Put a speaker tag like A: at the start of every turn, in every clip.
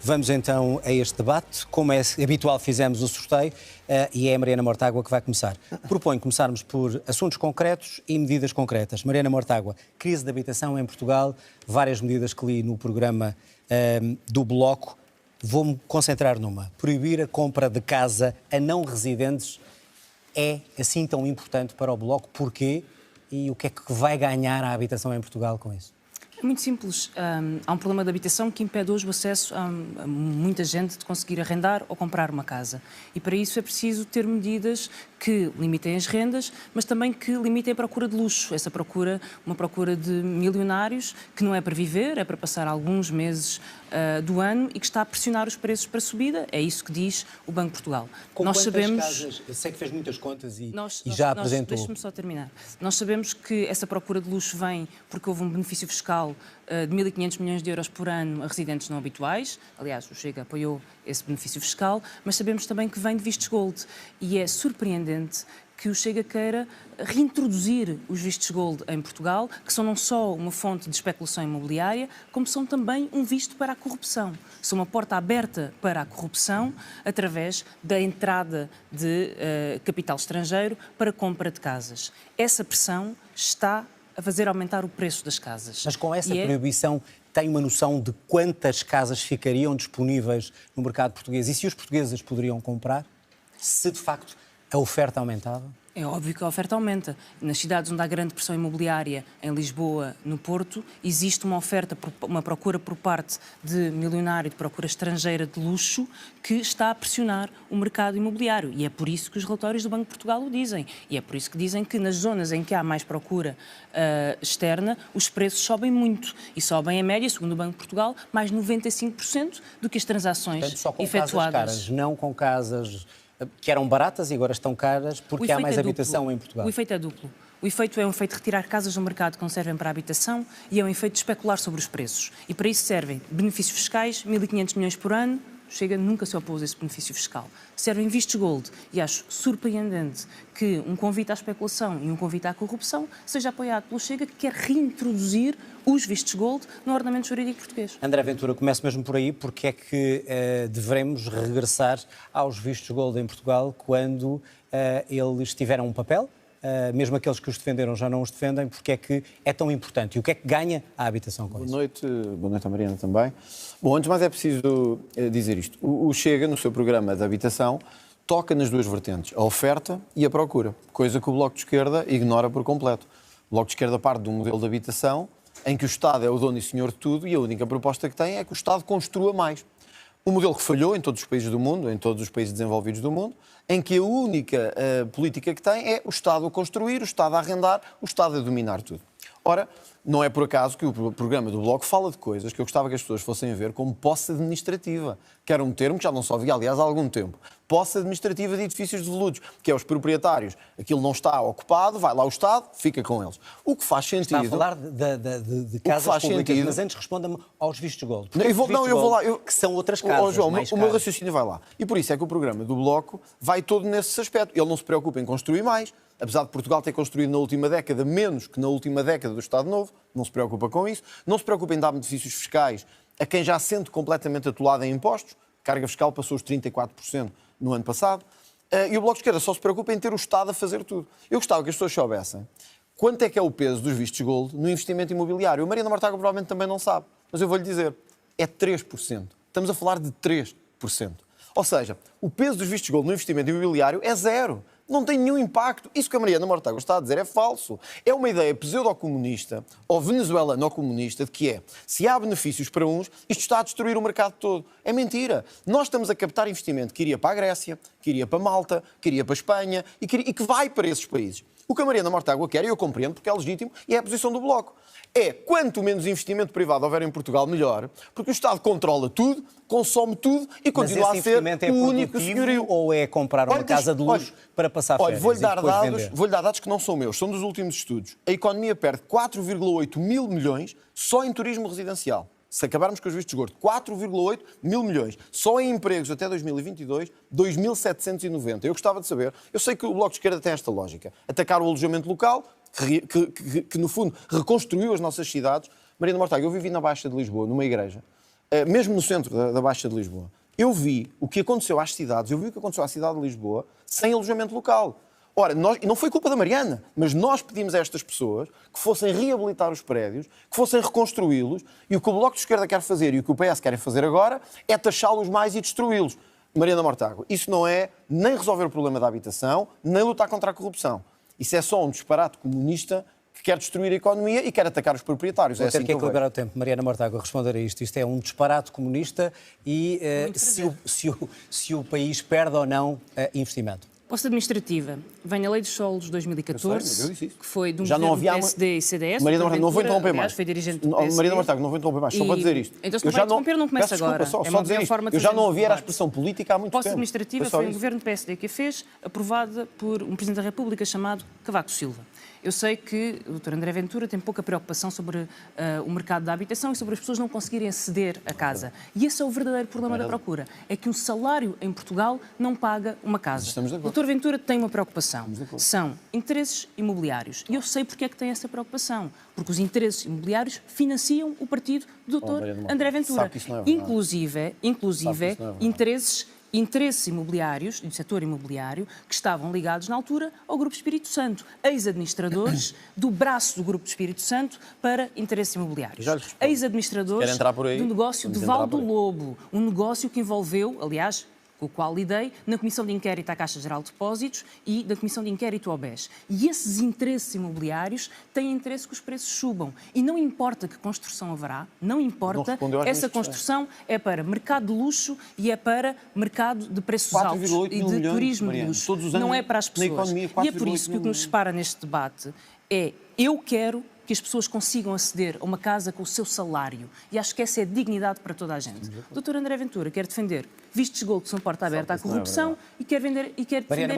A: Vamos então a este debate. Como é habitual, fizemos o sorteio e é a Mariana Mortágua que vai começar. Proponho começarmos por assuntos concretos e medidas concretas. Mariana Mortágua, crise de habitação em Portugal, várias medidas que li no programa do Bloco. Vou-me concentrar numa. Proibir a compra de casa a não residentes é assim tão importante para o Bloco? Porquê? E o que é que vai ganhar a habitação em Portugal com isso?
B: É muito simples. Há um problema de habitação que impede hoje o acesso a muita gente de conseguir arrendar ou comprar uma casa. E para isso é preciso ter medidas que limitem as rendas, mas também que limitem a procura de luxo. Essa procura, uma procura de milionários, que não é para viver, é para passar alguns meses do ano e que está a pressionar os preços para subida. É isso que diz o Banco de Portugal.
A: Com nós sabemos... casas? Eu sei que fez muitas contas e já apresentou...
B: Deixe-me só terminar. Nós sabemos que essa procura de luxo vem porque houve um benefício fiscal de 1.500 milhões de euros por ano a residentes não habituais. Aliás, o Chega apoiou esse benefício fiscal, mas sabemos também que vem de vistos gold. E é surpreendente que o Chega queira reintroduzir os vistos gold em Portugal, que são não só uma fonte de especulação imobiliária, como são também um visto para a corrupção. São uma porta aberta para a corrupção através da entrada de capital estrangeiro para compra de casas. Essa pressão está a fazer aumentar o preço das casas.
A: Mas com essa proibição tem uma noção de quantas casas ficariam disponíveis no mercado português e se os portugueses poderiam comprar, se de facto a oferta aumentava?
B: É óbvio que a oferta aumenta. Nas cidades onde há grande pressão imobiliária, em Lisboa, no Porto, existe uma oferta, uma procura por parte de milionário, de procura estrangeira de luxo, que está a pressionar o mercado imobiliário. E é por isso que os relatórios do Banco de Portugal o dizem. E é por isso que dizem que nas zonas em que há mais procura externa, os preços sobem muito. E sobem, em média, segundo o Banco de Portugal, mais 95% do que as transações
A: Portanto, só com
B: efetuadas.
A: Casas caras, não com casas que eram baratas e agora estão caras porque há mais habitação em Portugal.
B: O efeito é duplo. O efeito é um efeito de retirar casas do mercado que não servem para a habitação e é um efeito de especular sobre os preços. E para isso servem benefícios fiscais, 1.500 milhões por ano. Chega, nunca se opôs a esse benefício fiscal. Servem vistos gold e acho surpreendente que um convite à especulação e um convite à corrupção seja apoiado pelo Chega, que quer reintroduzir os vistos gold no ordenamento jurídico português.
A: André Ventura, começo mesmo por aí, porque é que devemos regressar aos vistos gold em Portugal quando eles tiveram um papel? Mesmo aqueles que os defenderam já não os defendem, porque é que é tão importante? E o que é que ganha a habitação com isso?
C: Boa noite à Mariana também. Bom, antes de mais é preciso dizer isto. O Chega, no seu programa de habitação, toca nas duas vertentes, a oferta e a procura, coisa que o Bloco de Esquerda ignora por completo. O Bloco de Esquerda parte de um modelo de habitação em que o Estado é o dono e senhor de tudo e a única proposta que tem é que o Estado construa mais. Um modelo que falhou em todos os países do mundo, em todos os países desenvolvidos do mundo, em que a única política que tem é o Estado a construir, o Estado a arrendar, o Estado a dominar tudo. Ora, não é por acaso que o programa do Bloco fala de coisas que eu gostava que as pessoas fossem ver como posse administrativa, que era um termo que já não se ouvia, aliás, há algum tempo. Posse administrativa de edifícios devolutos, que é os proprietários. Aquilo não está ocupado, vai lá o Estado, fica com eles. O que faz sentido...
A: Está a falar de casas públicas, mas antes responda-me aos vistos gold.
C: Eu vou lá.
A: Que são outras casas,
C: João,
A: mais
C: o meu raciocínio vai lá. E por isso é que o programa do Bloco vai todo nesse aspecto. Ele não se preocupa em construir mais, apesar de Portugal ter construído na última década menos que na última década do Estado Novo, não se preocupa com isso. Não se preocupa em dar benefícios fiscais a quem já sente completamente atolado em impostos. A carga fiscal passou os 34% no ano passado. E o Bloco de Esquerda só se preocupa em ter o Estado a fazer tudo. Eu gostava que as pessoas soubessem quanto é que é o peso dos vistos gold no investimento imobiliário. A Mariana Mortágua provavelmente também não sabe, mas eu vou-lhe dizer, é 3%. Estamos a falar de 3%. Ou seja, o peso dos vistos gold no investimento imobiliário é zero. Não tem nenhum impacto. Isso que a Mariana Mortágua está a dizer é falso. É uma ideia pseudo-comunista ou venezuelano-comunista de que é, se há benefícios para uns, isto está a destruir o mercado todo. É mentira. Nós estamos a captar investimento que iria para a Grécia, que iria para Malta, que iria para a Espanha e que vai para esses países. O que a Mariana Mortágua quer, e eu compreendo porque é legítimo, e é a posição do Bloco, é quanto menos investimento privado houver em Portugal, melhor, porque o Estado controla tudo, consome tudo e continua a ser o único senhorio.
A: Ou é comprar uma casa de luxo para passar férias?
C: Vou-lhe dar dados que não são meus, são dos últimos estudos. A economia perde 4,8 mil milhões só em turismo residencial. Se acabarmos com os vistos gordos, 4,8 mil milhões. Só em empregos até 2022, 2.790. Eu gostava de saber, eu sei que o Bloco de Esquerda tem esta lógica, atacar o alojamento local, que no fundo reconstruiu as nossas cidades. Mariana Mortágua, eu vivi na Baixa de Lisboa, numa igreja, mesmo no centro da Baixa de Lisboa, eu vi o que aconteceu às cidades, eu vi o que aconteceu à cidade de Lisboa sem alojamento local. Ora, e não foi culpa da Mariana, mas nós pedimos a estas pessoas que fossem reabilitar os prédios, que fossem reconstruí-los, e o que o Bloco de Esquerda quer fazer e o que o PS querem fazer agora é taxá-los mais e destruí-los. Mariana Mortágua, isso não é nem resolver o problema da habitação, nem lutar contra a corrupção. Isso é só um disparate comunista que quer destruir a economia e quer atacar os proprietários.
A: Vou ter que equilibrar o tempo. Mariana Mortágua, responder a isto. Isto é um disparate comunista e se o país perde ou não investimento.
B: Posse administrativa. Vem a Lei dos Solos de 2014, que foi de um
C: já
B: governo do PSD e CDS.
C: Mariana Mortágua, não vou interromper mais.
B: Foi dirigente do PSD.
C: Mariana Mortágua, não vou interromper mais, só para dizer isto.
B: Então, se não vai interromper, não começa agora.
C: Só dizer isto. Eu já não ouvi a expressão política há muito tempo.
B: Posse administrativa foi um governo do PSD que a fez, aprovada por um Presidente da República chamado Cavaco Silva. Eu sei que o Dr. André Ventura tem pouca preocupação sobre o mercado da habitação e sobre as pessoas não conseguirem aceder à casa. E esse é o verdadeiro problema da procura. É que um salário em Portugal não paga uma casa. O Dr. Ventura tem uma preocupação. São interesses imobiliários. E eu sei porque é que tem essa preocupação. Porque os interesses imobiliários financiam o partido do Dr. André Ventura. Inclusive interesses imobiliários, do setor imobiliário, que estavam ligados na altura ao Grupo Espírito Santo, ex-administradores do braço do Grupo Espírito Santo para interesses imobiliários. Ex-administradores do negócio de Val do Lobo, um negócio que envolveu, aliás, com o qual lidei, na Comissão de Inquérito à Caixa Geral de Depósitos e na Comissão de Inquérito ao BES. E esses interesses imobiliários têm interesse que os preços subam. E não importa que construção haverá, não importa, essa construção é para mercado de luxo e é para mercado de preços altos e de turismo de luxo. Não é para as pessoas. E é por isso que o que nos separa neste debate é eu quero que as pessoas consigam aceder a uma casa com o seu salário. E acho que essa é dignidade para toda a gente. O Dr. André Ventura quer defender vistos de gol que são porta aberta à corrupção e quer defender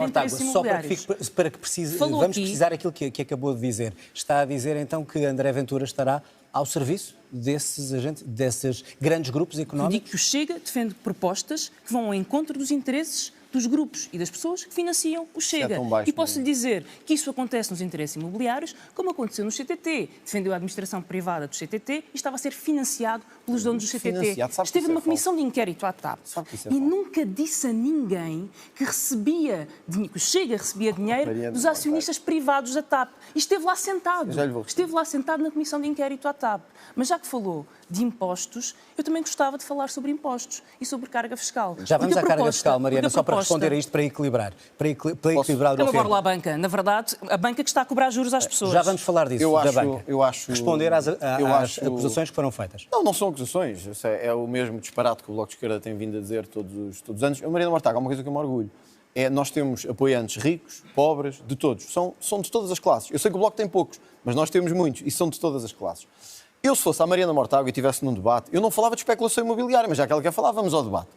B: interesses imobiliários.
A: Só para que vamos precisar aquilo que acabou de dizer. Está a dizer então que André Ventura estará ao serviço desses agentes, desses grandes grupos económicos?
B: Eu digo que o Chega defende propostas que vão ao encontro dos interesses dos grupos e das pessoas que financiam o Chega. E posso lhe dizer que isso acontece nos interesses imobiliários, como aconteceu no CTT. Defendeu a administração privada do CTT e estava a ser financiado pelos donos do CTT. Esteve numa comissão de inquérito à TAP e nunca disse a ninguém que o Chega recebia dinheiro dos acionistas privados da TAP. E esteve lá sentado. Esteve lá sentado na comissão de inquérito à TAP. Mas já que falou de impostos, eu também gostava de falar sobre impostos e sobre carga fiscal.
A: Já vamos à carga fiscal, Mariana, só para responder a isto, para equilibrar. Para equilibrar o
B: agora lá a banca. Na verdade, a banca que está a cobrar juros às pessoas.
A: Já vamos falar disso, da banca. Responder às acusações que foram feitas.
C: Não são acusações. É o mesmo disparate que o Bloco de Esquerda tem vindo a dizer todos os anos. Mariana Mortágua, há uma coisa que eu me orgulho. Nós temos apoiantes ricos, pobres, de todos. São de todas as classes. Eu sei que o Bloco tem poucos, mas nós temos muitos e são de todas as classes. Eu, se fosse a Mariana Mortágua e estivesse num debate, eu não falava de especulação imobiliária, mas já que ela quer falar, vamos ao debate.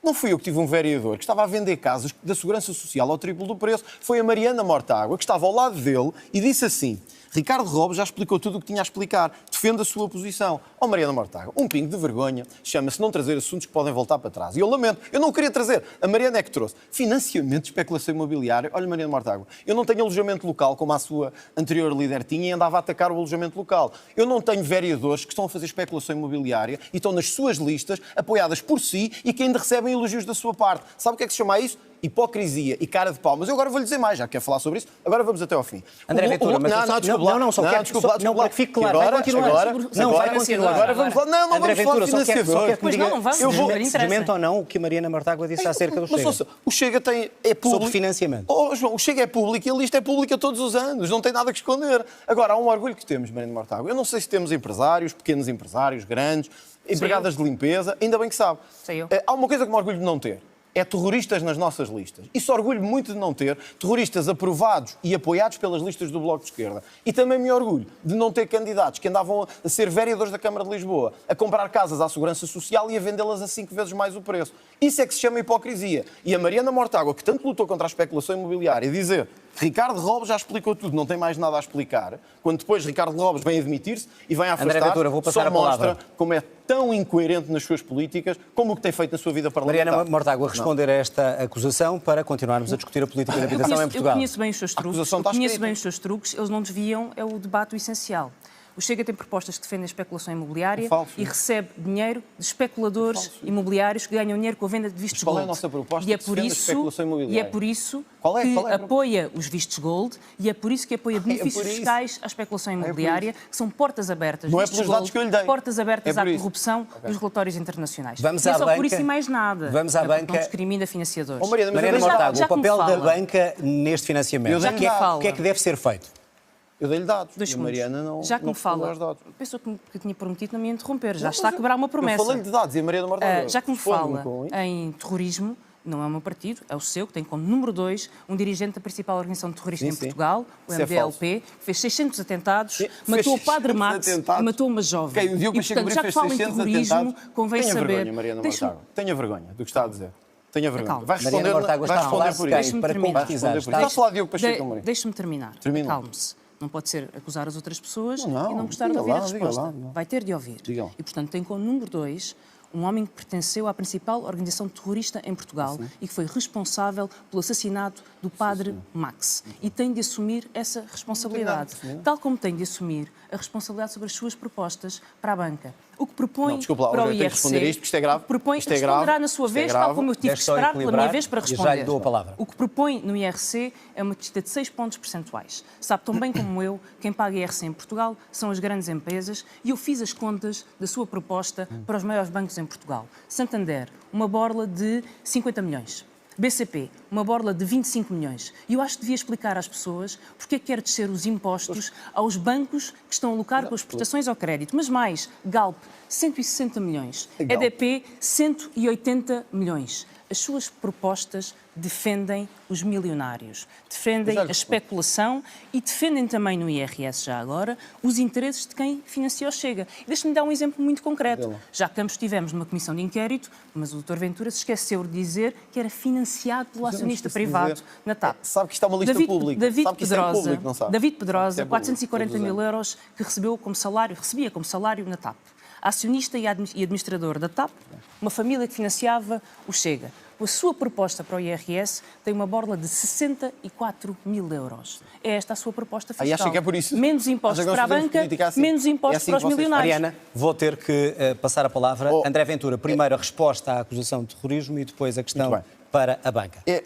C: Não fui eu que tive um vereador que estava a vender casas da Segurança Social ao triplo do preço. Foi a Mariana Mortágua que estava ao lado dele e disse assim: Ricardo Robles já explicou tudo o que tinha a explicar. Defende a sua posição. Mariana Mortágua, um pingo de vergonha chama-se não trazer assuntos que podem voltar para trás. E eu lamento, eu não queria trazer. A Mariana é que trouxe. Financiamento de especulação imobiliária. Olha, Mariana Mortágua, eu não tenho alojamento local, como a sua anterior líder tinha, e andava a atacar o alojamento local. Eu não tenho vereadores que estão a fazer especulação imobiliária e estão nas suas listas, apoiadas por si e que ainda recebem elogios da sua parte. Sabe o que é que se chama isso? Hipocrisia e cara de pau. Mas eu agora vou-lhe dizer mais, já quer falar sobre isso, agora vamos até ao fim.
A: André Ventura, mas não, para que fique claro, vai continuar. Agora vamos falar. Não vamos falar de financiador.
B: Pois não, vamos.
A: Desmente ou não o que a Mariana Mortágua disse acerca do Chega.
C: Mas o Chega é público.
A: Sobre financiamento.
C: João, o Chega é público e a lista é pública todos os anos. Não tem nada que esconder. Agora, há um orgulho que temos, Mariana Mortágua. Eu não sei se temos empresários, pequenos empresários, grandes, empregadas de limpeza, ainda bem que sabe. Há uma coisa que me orgulho de não ter. É terroristas nas nossas listas. Isso orgulho muito de não ter terroristas aprovados e apoiados pelas listas do Bloco de Esquerda. E também me orgulho de não ter candidatos que andavam a ser vereadores da Câmara de Lisboa, a comprar casas à Segurança Social e a vendê-las a 5 vezes mais o preço. Isso é que se chama hipocrisia. E a Mariana Mortágua, que tanto lutou contra a especulação imobiliária, dizer Ricardo Robles já explicou tudo, não tem mais nada a explicar, quando depois Ricardo Robles vem admitir-se e vem afastar,
A: André Ventura, vou passar
C: só
A: a palavra.
C: Mostra como é tão incoerente nas suas políticas como o que tem feito na sua vida parlamentar.
A: Mariana Mortágua, responder a esta acusação para continuarmos a discutir a política de habitação em Portugal.
B: Eu conheço bem os seus truques, eles não desviam, é o debate essencial. O Chega tem propostas que defendem a especulação imobiliária
C: É falso,
B: e recebe dinheiro de especuladores imobiliários que ganham dinheiro com a venda de vistos
C: Qual é a
B: gold.
C: nossa proposta
B: E é
C: que
B: por
C: defende a
B: isso,
C: especulação imobiliária?
B: e é por isso
C: Qual é?
B: que
C: Qual é a
B: apoia os vistos gold e é por isso que apoia benefícios
C: por isso.
B: fiscais à especulação imobiliária, que são portas abertas.
C: Não é
B: vistos
C: pelos dados
B: gold,
C: que eu lhe dei.
B: portas abertas
C: É
B: à
C: por isso.
B: corrupção dos relatórios internacionais.
A: Vamos
B: e é
A: à
B: só
A: banca.
B: por isso e mais nada.
A: Vamos à
B: É porque
A: banca.
B: não discrimina financiadores.
C: Oh, Mariana, mas
A: Mariana
C: eu dei-lhe
A: Mortágua,
B: já
A: o papel
B: que me
A: da
B: fala.
A: banca neste financiamento.
C: Eu já
A: O
C: que
A: que é-
C: me
B: fala.
A: o que é que deve ser feito?
C: Eu dei-lhe dados.
B: Dois
C: E a
B: segundos.
C: Mariana não
B: Já que
C: não
B: me fala,
C: respondeu aos dados.
B: pensou que tinha prometido não me interromper. Já
C: Não,
B: está a
C: mas
B: quebrar uma promessa.
C: Eu falei-lhe de dados e a Mariana Mortágua
B: Já que me
C: responde-me
B: fala
C: com isso.
B: em terrorismo, não é o meu partido, é o seu, que tem como número 2 um dirigente da principal organização terrorista
C: Sim,
B: em
C: sim.
B: Portugal, o
C: Isso é
B: MDLP, que fez 600 atentados,
C: Sim,
B: matou o
C: fez
B: Padre
C: 600
B: Max
C: atentados.
B: e matou uma jovem.
C: Ok, o Diogo
B: E,
C: Pacheco
B: portanto, já que
C: fez
B: fala em
C: 600
B: terrorismo,
C: atentados.
B: convém
C: Tenha
B: saber...
C: vergonha, Mariana
B: Deixa-me-
C: Mortágua. Tenha vergonha do que está a dizer. Tenha vergonha.
B: Calma.
C: Vai responder,
A: Mariana Mortágua
C: vai
A: está a
C: responder
A: falar-se
C: por
A: quem?
C: isso.
B: Deixa-me
A: Para
B: terminar.
A: concretizar.
C: Vai responder por isso. Está a falar de Diogo Pacheco, Mariana.
B: Deixe-me terminar.
C: Termina.
B: Calme-se. Não pode ser acusar as outras pessoas
C: Não,
B: e não gostar de
C: diga
B: ouvir
C: lá,
B: a
C: diga
B: resposta.
C: lá, não.
B: Vai ter de ouvir.
C: Diga lá.
B: E, portanto, tem como número 2 um homem que pertenceu à principal organização terrorista em Portugal e que foi responsável pelo assassinato do padre Max. E tem de assumir essa responsabilidade. Tal como tem de assumir a responsabilidade sobre as suas propostas para a banca. O que propõe
C: Não, desculpa lá,
B: para o
C: eu tenho que
B: IRC...
C: responder isto, porque isto é grave.
B: o que propõe,
C: Isto é grave,
B: responderá na sua
C: isto é
B: vez,
C: grave.
B: tal como eu tive que
A: Deixe só
B: esperar pela minha
A: equilibrar
B: vez para
A: e já lhe
B: responder.
A: dou a palavra.
B: O que propõe no IRC é uma descida de 6 pontos percentuais. Sabe tão bem como eu, quem paga IRC em Portugal são as grandes empresas e eu fiz as contas da sua proposta para os maiores bancos em Portugal. Santander, uma borla de 50 milhões. BCP, uma borla de 25 milhões. E eu acho que devia explicar às pessoas porque é que quer descer os impostos aos bancos que estão a lucrar com as prestações ao crédito. Mas mais, Galp, 160 milhões.
C: Galp.
B: EDP, 180 milhões. As suas propostas defendem os milionários, defendem
C: Já
B: a
C: lhe
B: especulação e defendem também no IRS, já agora, os interesses de quem financia o Chega. E deixe-me dar um exemplo muito concreto. Já que ambos estivemos numa comissão de inquérito, mas o Dr. Ventura se esqueceu de dizer que era financiado pelo
C: Mas eu não
B: acionista
C: esqueci de
B: privado
C: dizer.
B: na TAP.
C: Sabe que isto é uma lista pública.
B: David
C: Sabe que isto é
B: Pedrosa,
C: público, não sabe?
B: David
C: Sabe que
B: Pedrosa,
C: isto é público,
B: 440
C: todos os
B: mil
C: anos.
B: euros que recebia como salário na TAP. Acionista e administrador da TAP, uma família que financiava o Chega. A sua proposta para o IRS tem uma borla de 64 mil euros. É esta a sua proposta fiscal.
C: Aí acha que é por isso?
B: Menos impostos
C: Acha que
B: para a
C: nós fazemos
B: banca,
C: política assim?
B: menos
C: É
B: impostos
C: assim
B: para os
C: que vocês
B: milionários.
A: Mariana, vou ter que passar a palavra.
C: Oh.
A: André Ventura, primeiro a resposta à acusação de terrorismo e depois a questão
C: Muito bem.
A: para a banca.
C: Em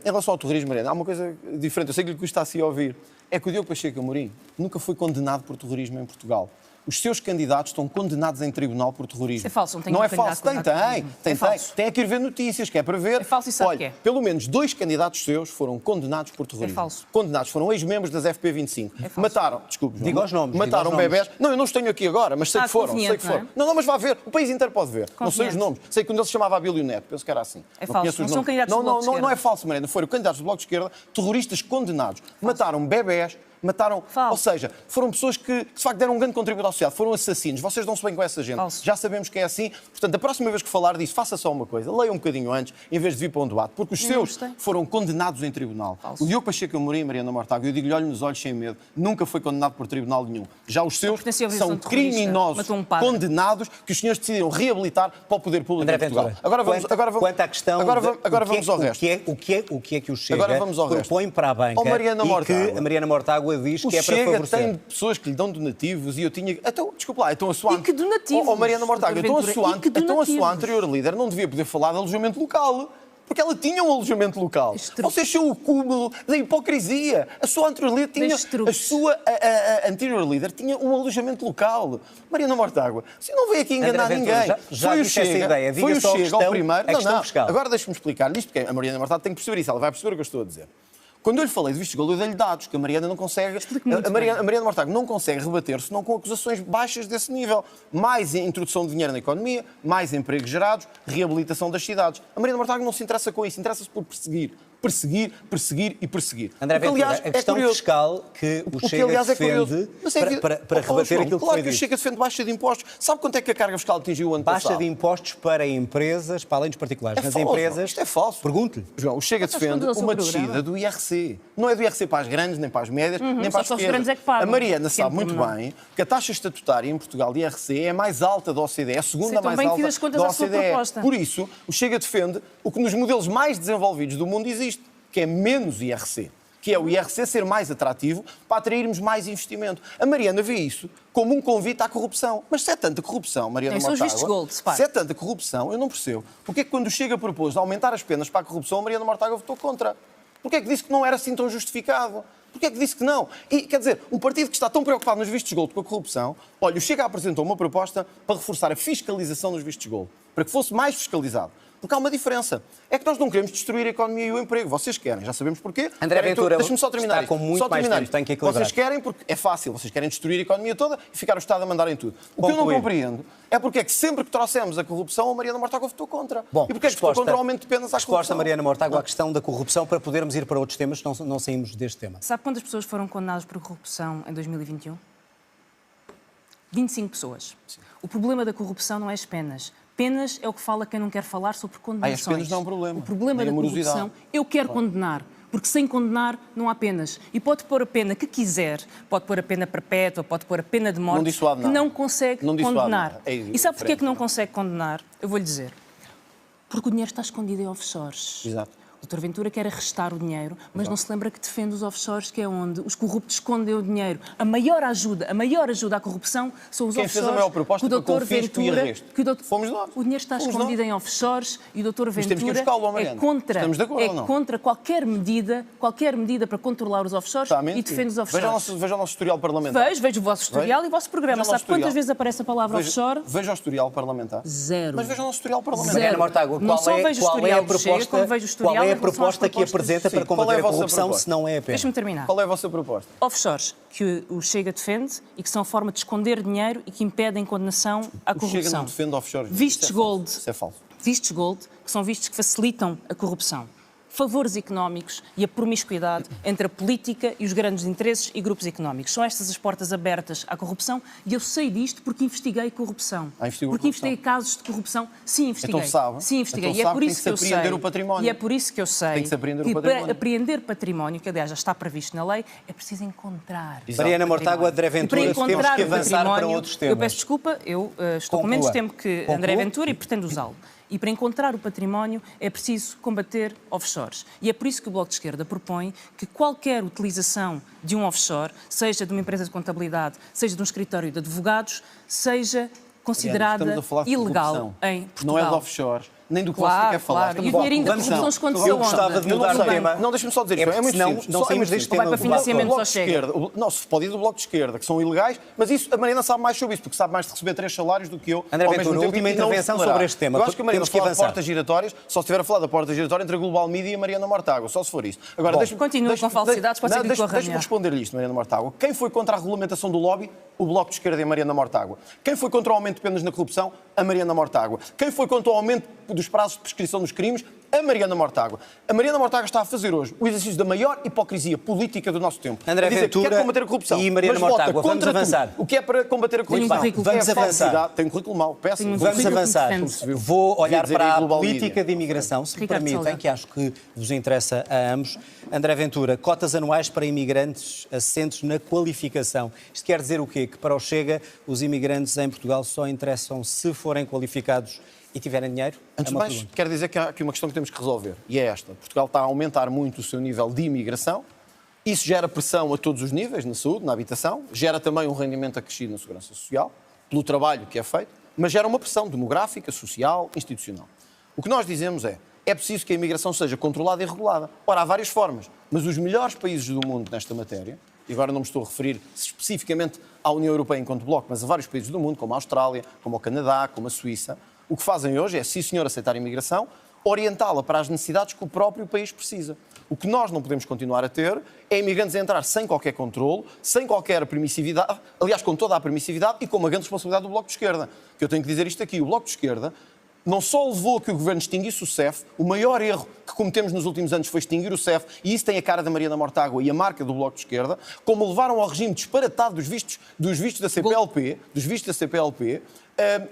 C: relação ao terrorismo, Mariana, há uma coisa diferente. Eu sei que lhe custa assim a ouvir. É que o Diogo Pacheco Amorim nunca foi condenado por terrorismo em Portugal. Os seus candidatos estão condenados em tribunal por terrorismo.
B: Isso é falso, não tem
C: Não
B: nenhum
C: é falso,
B: candidato condenado por terrorismo. É falso.
C: Tem que ir ver notícias, que é para ver.
B: É falso e sabe
C: Olha,
B: que é.
C: pelo menos 2 candidatos seus foram condenados por terrorismo.
B: É falso.
C: Condenados, foram ex-membros das FP25.
B: É falso.
C: Mataram, desculpe, João,
A: Diga os nomes,
C: mataram
A: diga os
C: bebés. Não, eu não os tenho aqui agora, mas sei
B: Ah,
C: que foram. Sei
B: conveniente,
C: que foram.
B: não é?
C: Não, mas vá ver. O país inteiro pode ver. Não sei os
B: Conveniente.
C: nomes. Sei que um deles se chamava Abílio Neto. Penso que era assim.
B: É
C: Não
B: falso.
C: conheço os
B: Não são
C: nomes.
B: candidatos do Bloco de
C: Não é
B: Esquerda.
C: falso, Mariana. Foram candidatos do Bloco de Esquerda, terroristas condenados. Mataram bebés, mataram...
B: Falso.
C: Ou seja, foram pessoas que de facto deram um grande contributo à sociedade. Foram assassinos. Vocês dão-se bem com essa gente.
B: Falso.
C: Já sabemos que é assim. Portanto, a próxima vez que falar disso, faça só uma coisa. Leia um bocadinho antes, em vez de vir para um debate. Porque os
B: Eu
C: seus
B: não gostei.
C: foram condenados em tribunal.
B: Falso.
C: O Diogo Pacheco Amorim e Mariana Mortágua, eu digo-lhe, olho nos olhos sem medo, nunca foi condenado por tribunal nenhum. Já os seus
B: pertencia à
C: são
B: organização terrorista,
C: criminosos
B: matou um padre.
C: condenados que os senhores decidiram reabilitar para o poder público
A: André
C: em Portugal.
A: Ventura,
C: Agora vamos
A: quanto à questão
C: agora
A: de-
C: vamos ao resto.
A: O que é que o Chega
C: Agora vamos ao resto.
A: propõe para a banca
C: Oh, Mariana
A: e
C: Mortágua.
A: que a Mariana Mortágua diz
C: O
A: que é para
C: Chega
A: favorecer?
C: tem pessoas que lhe dão donativos e eu tinha... Então, desculpa lá, então a sua...
B: E que donativos,
C: Oh, Mariana Mortágua,
B: Dr.
C: então a
B: Ventura,
C: sua,
B: e que
C: então a sua
B: donativos?
C: anterior líder não devia poder falar de alojamento local. Porque ela tinha um alojamento local.
B: Estrupo.
C: Vocês são o cúmulo da hipocrisia. A sua anterior líder tinha...
B: Estrupo.
C: A sua anterior líder tinha um alojamento local. Mariana Mortágua, você não veio aqui enganar
A: André Ventura,
C: ninguém.
A: já
C: Foi o
A: disse essa
C: Chega,
A: ideia. Diga
C: foi o
A: só a
C: Chega
A: questão-
C: ao primeiro...
A: a questão
C: Não,
A: fiscal.
C: Agora deixe-me explicar-lhe isto, porque a Mariana Mortágua tem que perceber isso. Ela vai perceber o que eu estou a dizer. Quando eu lhe falei de vistos gold, eu dei-lhe dados, que a Mariana não consegue...
B: muito
C: A Mariana Mortágua não consegue rebater-se senão com acusações baixas desse nível. Mais introdução de dinheiro na economia, mais empregos gerados, reabilitação das cidades. A Mariana Mortágua não se interessa com isso, interessa-se por perseguir. Perseguir e perseguir.
A: André
C: O que,
A: Ventura,
C: aliás,
A: a questão
C: curioso.
A: fiscal que o
C: O que,
A: Chega
C: aliás, é curioso.
A: defende
C: Mas é
A: para rebater
C: João,
A: aquilo que
C: claro
A: foi
C: que o
A: dito.
C: Chega defende baixa de impostos. Sabe quanto é que a carga fiscal atingiu o ano
A: Baixa
C: passado?
A: de impostos para empresas, para além dos particulares.
C: É
A: Nas
C: falso,
A: empresas...
C: isto é falso.
A: Pergunte-lhe.
C: João, o Chega
B: Mas
C: defende
B: respondeu ao seu
C: uma
B: programa.
C: descida do IRC. Não é do IRC para as grandes, nem para as médias, nem para as
B: só os
C: pequenas.
B: grandes é que pagam.
C: A Mariana
B: Pequeno
C: sabe muito
B: pormenor.
C: bem que a taxa estatutária em Portugal de IRC é a mais alta da OCDE, é a segunda
B: Sei tão
C: mais
B: bem que
C: alta
B: fiz as contas
C: da
B: à sua
C: OCDE.
B: proposta.
C: Por isso, o Chega defende o que nos modelos mais desenvolvidos do mundo existe, que é menos IRC. que é o IRC ser mais atrativo para atrairmos mais investimento. A Mariana vê isso como um convite à corrupção. Mas se é tanta corrupção, Mariana
B: São os vistos
C: Mortágua,
B: gold, separa.
C: se é tanta corrupção, eu não percebo. Porque é que quando Chega propôs aumentar as penas para a corrupção, a Mariana Mortágua votou contra? Porque é que disse que não era assim tão justificado? Porque é que disse que não? E, quer dizer, um partido que está tão preocupado nos vistos gold com a corrupção, olha, o Chega apresentou uma proposta para reforçar a fiscalização dos vistos gold, para que fosse mais fiscalizado. Porque há uma diferença. É que nós não queremos destruir a economia e o emprego. Vocês querem, já sabemos porquê.
A: André Ventura
C: deixa-me só terminar
A: está com muito
C: só
A: mais
C: terminar
A: tempo, tem que equilibrar.
C: Vocês querem porque é fácil. Vocês querem destruir a economia toda e ficar o Estado a mandar em tudo. O que eu não compreendo é porque é que sempre que trouxemos a corrupção, a Mariana Mortágua votou contra.
A: Bom,
C: e porque é que votou contra o aumento de penas à corrupção?
A: Resposta, Mariana Mortágua, à questão da corrupção, para podermos ir para outros temas, não saímos deste tema.
B: Sabe quantas pessoas foram condenadas por corrupção em 2021? 25 pessoas. Sim. O problema da corrupção não é as penas. Penas é o que fala quem não quer falar sobre condenações.
C: As penas não é um problema.
B: O problema da corrupção, eu quero condenar, porque sem condenar não há penas. E pode pôr a pena que quiser, pode pôr a pena perpétua, pode pôr a pena de morte, que não consegue condenar. E sabe porquê que não consegue condenar? Eu vou-lhe dizer. Porque o dinheiro está escondido em offshores.
C: Exato.
B: O Dr. Ventura quer arrestar o dinheiro, mas não se lembra que defende os offshores, que é onde os corruptos escondem o dinheiro. A maior ajuda à corrupção são os offshores.
C: Quem fez a maior proposta para o fisco e arresto? Fomos nós.
B: O dinheiro está escondido em offshores e o Dr. Ventura é contra qualquer medida para controlar os offshores e defende os offshores.
C: Veja o nosso historial parlamentar.
B: Vejo o vosso historial e o vosso programa. Sabe quantas vezes aparece a palavra offshore?
C: Veja o historial parlamentar.
B: Zero.
C: Mas veja o nosso historial parlamentar.
B: Zero.
A: Mortágua,
B: não só vejo o historial do Chega, como vejo o historial
A: a proposta que apresenta para combater a corrupção, se não é a pena?
B: Deixa-me terminar.
C: Qual é a vossa proposta?
B: Offshores, que o Chega defende e que são a forma de esconder dinheiro e que impedem condenação à corrupção.
C: O Chega não defende offshores.
B: Vistos gold.
C: Isso é falso.
B: Vistos gold, que são vistos que facilitam a corrupção. Favores económicos e a promiscuidade entre a política e os grandes interesses e grupos económicos. São estas as portas abertas à corrupção e eu sei disto porque investiguei corrupção. Porque investiguei casos de corrupção. Sim, investiguei.
C: Então sabe.
B: Sim, investiguei.
C: Então
B: e é por isso que eu sei.
C: O património.
B: E é por isso que eu sei
C: Tem que se apreender o
B: que
C: património.
B: para apreender património, que aliás já está previsto na lei, é preciso encontrar.
A: Mariana Mortágua, André Ventura, temos que avançar para outros temas.
B: Eu peço desculpa, eu estou com menos tempo que André Ventura e pretendo usá-lo. E para encontrar o património é preciso combater offshores. E é por isso que o Bloco de Esquerda propõe que qualquer utilização de um offshore, seja de uma empresa de contabilidade, seja de um escritório de advogados, seja considerada ilegal em Portugal.
C: Não é de offshore. Nem do que você quer falar.
B: E o dinheirinho da corrupção esconde-se
A: Eu gostava de mudar de tema.
C: Não, deixa-me só dizer isto. É muito simples.
A: Não saímos deste tema.
B: Vai para financiamento só Chega.
C: Não, se pode ir do Bloco de Esquerda, que são ilegais, mas isso, a Mariana sabe mais sobre isso, porque sabe mais de receber 3 salários do que eu.
A: André Ventura, última intervenção sobre este tema.
C: Eu acho que a Mariana fala de portas giratórias, só se estiver a falar da porta giratória entre a Global Media e a Mariana Mortágua, só se for isso. Agora,
B: continua com falsidades, pode ser que corra.
C: Deixa-me responder-lhe isto, Mariana Mortágua. Quem foi contra a regulamentação do lobby? O Bloco de Esquerda e a Mariana Mortágua. Quem foi contra o aumento de penas na corrupção? A Mariana Mortágua. Quem foi contra o aumento dos prazos de prescrição dos crimes? A Mariana Mortágua. A Mariana Mortágua está a fazer hoje o exercício da maior hipocrisia política do nosso tempo.
A: André
C: Ventura quer combater a corrupção,
A: e Mariana Mortágua, vamos avançar.
C: O que é para combater a corrupção?
A: Vamos avançar.
C: Tem um currículo mau, péssimo.
A: Vamos avançar. Vou olhar para a política de imigração, se me permitem, que acho que vos interessa a ambos. André Ventura, cotas anuais para imigrantes assentes na qualificação. Isto quer dizer o quê? Que para o Chega, os imigrantes em Portugal só interessam se forem qualificados e tiverem dinheiro?
C: Antes de mais, quero dizer que há aqui uma questão que temos que resolver, e é esta. Portugal está a aumentar muito o seu nível de imigração. Isso gera pressão a todos os níveis, na saúde, na habitação, gera também um rendimento acrescido na segurança social, pelo trabalho que é feito, mas gera uma pressão demográfica, social, institucional. O que nós dizemos é preciso que a imigração seja controlada e regulada. Ora, há várias formas, mas os melhores países do mundo nesta matéria, e agora não me estou a referir especificamente à União Europeia enquanto bloco, mas a vários países do mundo, como a Austrália, como o Canadá, como a Suíça, o que fazem hoje é, sim senhor, aceitar a imigração, orientá-la para as necessidades que o próprio país precisa. O que nós não podemos continuar a ter é imigrantes a entrar sem qualquer controle, sem qualquer permissividade, aliás, com toda a permissividade e com uma grande responsabilidade do Bloco de Esquerda. Que eu tenho que dizer isto aqui, o Bloco de Esquerda não só levou a que o Governo extinguisse o CEF, o maior erro que cometemos nos últimos anos foi extinguir o CEF, e isso tem a cara da Mariana Mortágua e a marca do Bloco de Esquerda, como levaram ao regime disparatado dos vistos da CPLP,